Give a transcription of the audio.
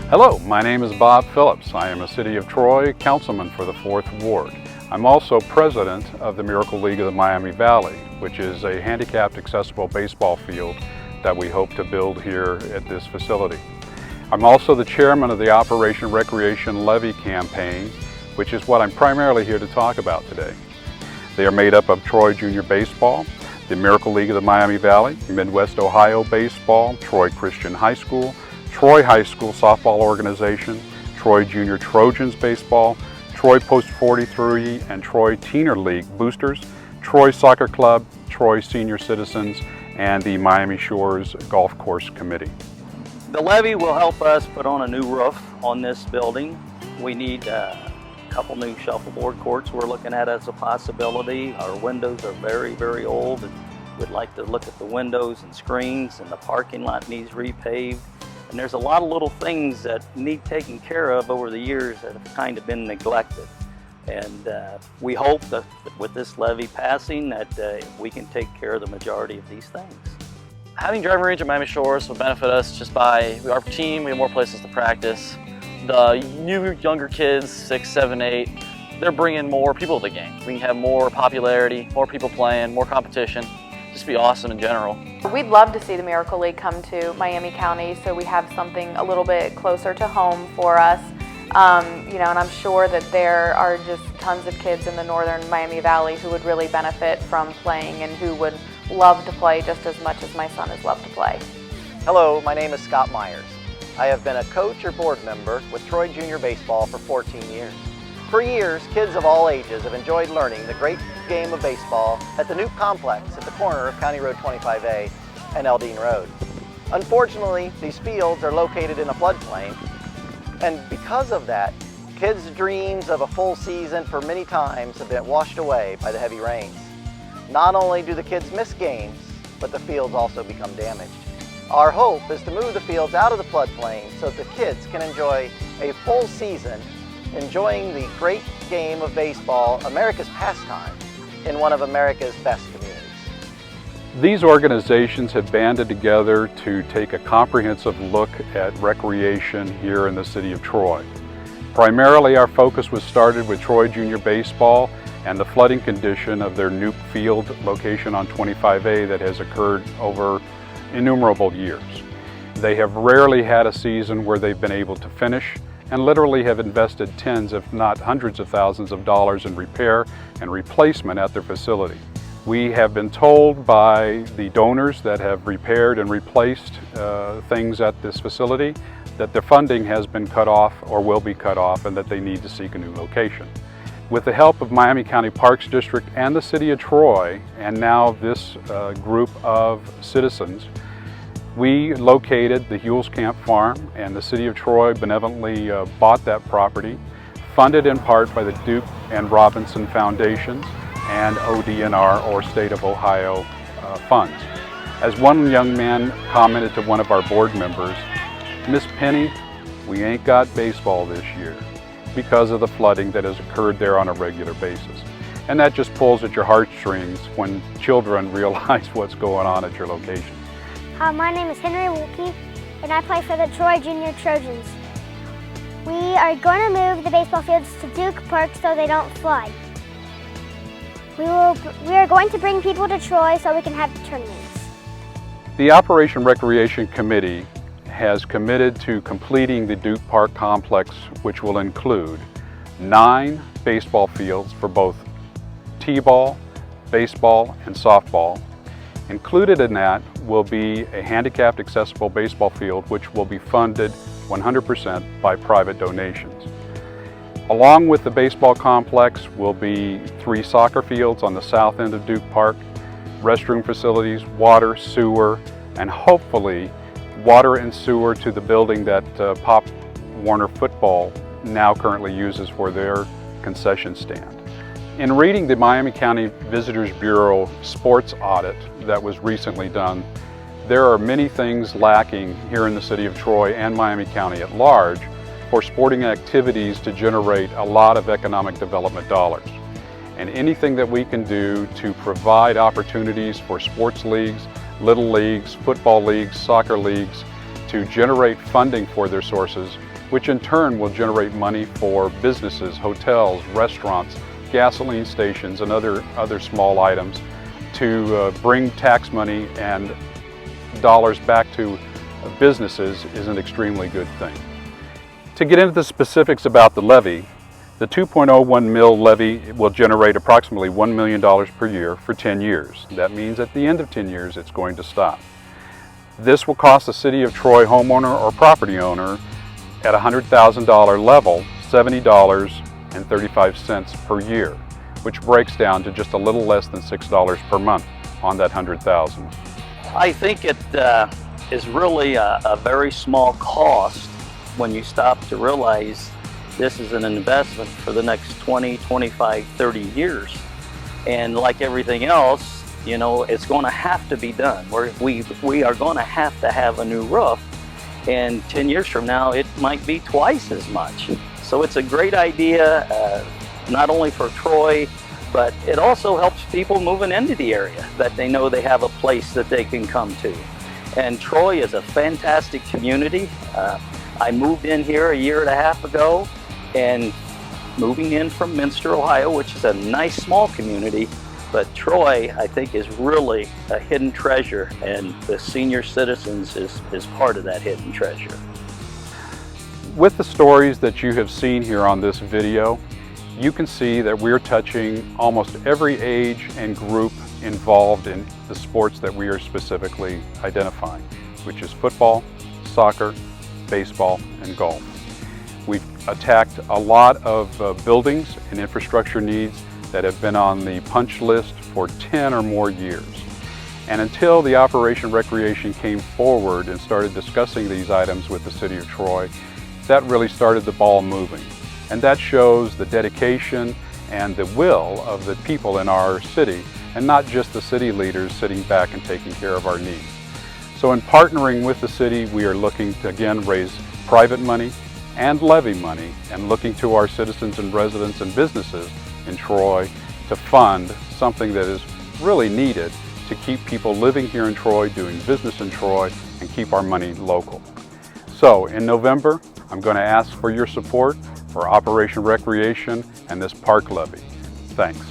Hello, my name is Bob Phillips. I am a City of Troy councilman for the 4th Ward. I'm also president of the Miracle League of the Miami Valley, which is a handicapped accessible baseball field that we hope to build here at this facility. I'm also the chairman of the Operation Rec Levy campaign, which is what I'm primarily here to talk about today. They are made up of Troy Junior Baseball, the Miracle League of the Miami Valley, Midwest Ohio Baseball, Troy Christian High School, Troy High School Softball Organization, Troy Junior Trojans Baseball, Troy Post 43 and Troy Teener League Boosters, Troy Soccer Club, Troy Senior Citizens, and the Miami Shores Golf Course Committee. The levy will help us put on a new roof on this building. We need a couple new shuffleboard courts we're looking at as a possibility. Our windows are very, very old, and we'd like to look at the windows and screens, and the parking lot needs repaved. And there's a lot of little things that need taken care of over the years that have kind of been neglected. And we hope that with this levy passing that we can take care of the majority of these things. Having driving range at Miami Shores will benefit us just by our team. We have more places to practice. The new younger kids, 6, 7, 8, they're bringing more people to the game. We can have more popularity, more people playing, more competition. Just be awesome in general. We'd love to see the Miracle League come to Miami County so we have something a little bit closer to home for us. And I'm sure that there are just tons of kids in the northern Miami Valley who would really benefit from playing and who would love to play just as much as my son has loved to play. Hello, my name is Scott Myers. I have been a coach or board member with Troy Junior Baseball for 14 years. For years, kids of all ages have enjoyed learning the great game of baseball at the Nuke Complex at the corner of County Road 25A and Eldine Road. Unfortunately, these fields are located in a floodplain, and because of that, kids' dreams of a full season for many times have been washed away by the heavy rains. Not only do the kids miss games, but the fields also become damaged. Our hope is to move the fields out of the floodplain so that the kids can enjoy a full season enjoying the great game of baseball, America's pastime, in one of America's best communities. These organizations have banded together to take a comprehensive look at recreation here in the city of Troy. Primarily, our focus was started with Troy Junior Baseball and the flooding condition of their Nuke Field location on 25A that has occurred over innumerable years. They have rarely had a season where they've been able to finish, and literally have invested tens, if not hundreds of thousands of dollars in repair and replacement at their facility. We have been told by the donors that have repaired and replaced things at this facility that their funding has been cut off or will be cut off and that they need to seek a new location. With the help of Miami County Parks District and the City of Troy, and now this group of citizens, we located the Hewells Camp Farm, and the City of Troy benevolently bought that property, funded in part by the Duke and Robinson Foundations and ODNR, or State of Ohio, funds. As one young man commented to one of our board members, "Miss Penny, we ain't got baseball this year because of the flooding that has occurred there on a regular basis." And that just pulls at your heartstrings when children realize what's going on at your location. My name is Henry Wilkie, and I play for the Troy Junior Trojans. We are going to move the baseball fields to Duke Park so they don't flood. We are going to bring people to Troy so we can have tournaments. The Operation Recreation Committee has committed to completing the Duke Park complex, which will include 9 baseball fields for both t-ball, baseball, and softball. Included in that will be a handicapped accessible baseball field, which will be funded 100% by private donations. Along with the baseball complex will be 3 soccer fields on the south end of Duke Park, restroom facilities, water, sewer, and hopefully water and sewer to the building that Pop Warner Football now currently uses for their concession stand. In reading the Miami County Visitors Bureau sports audit that was recently done, there are many things lacking here in the city of Troy and Miami County at large for sporting activities to generate a lot of economic development dollars. And anything that we can do to provide opportunities for sports leagues, little leagues, football leagues, soccer leagues to generate funding for their sources which in turn will generate money for businesses, hotels, restaurants, gasoline stations, and other small items to bring tax money and dollars back to businesses is an extremely good thing. To get into the specifics about the levy, the 2.01 mil levy will generate approximately $1 million per year for 10 years. That means at the end of 10 years it's going to stop. This will cost the City of Troy homeowner or property owner at a $100,000 level $70.35 per year, which breaks down to just a little less than $6 per month on that $100,000. I think it is really a very small cost when you stop to realize this is an investment for the next 20, 25, 30 years. And like everything else, you know, it's going to have to be done. We are going to have a new roof, and 10 years from now it might be twice as much. So it's a great idea, not only for Troy, but it also helps people moving into the area, that they know they have a place that they can come to. And Troy is a fantastic community. I moved in here a year and a half ago, and moving in from Minster, Ohio, which is a nice small community, but Troy, I think, is really a hidden treasure, and the senior citizens is part of that hidden treasure. With the stories that you have seen here on this video, you can see that we're touching almost every age and group involved in the sports that we are specifically identifying, which is football, soccer, baseball, and golf. We've attacked a lot of buildings and infrastructure needs that have been on the punch list for 10 or more years. And until the Operation Recreation came forward and started discussing these items with the City of Troy, that really started the ball moving. And that shows the dedication and the will of the people in our city, and not just the city leaders sitting back and taking care of our needs. So in partnering with the city, we are looking to again raise private money and levy money, and looking to our citizens and residents and businesses in Troy to fund something that is really needed to keep people living here in Troy, doing business in Troy, and keep our money local. So in November, I'm going to ask for your support for Operation Recreation and this park levy. Thanks.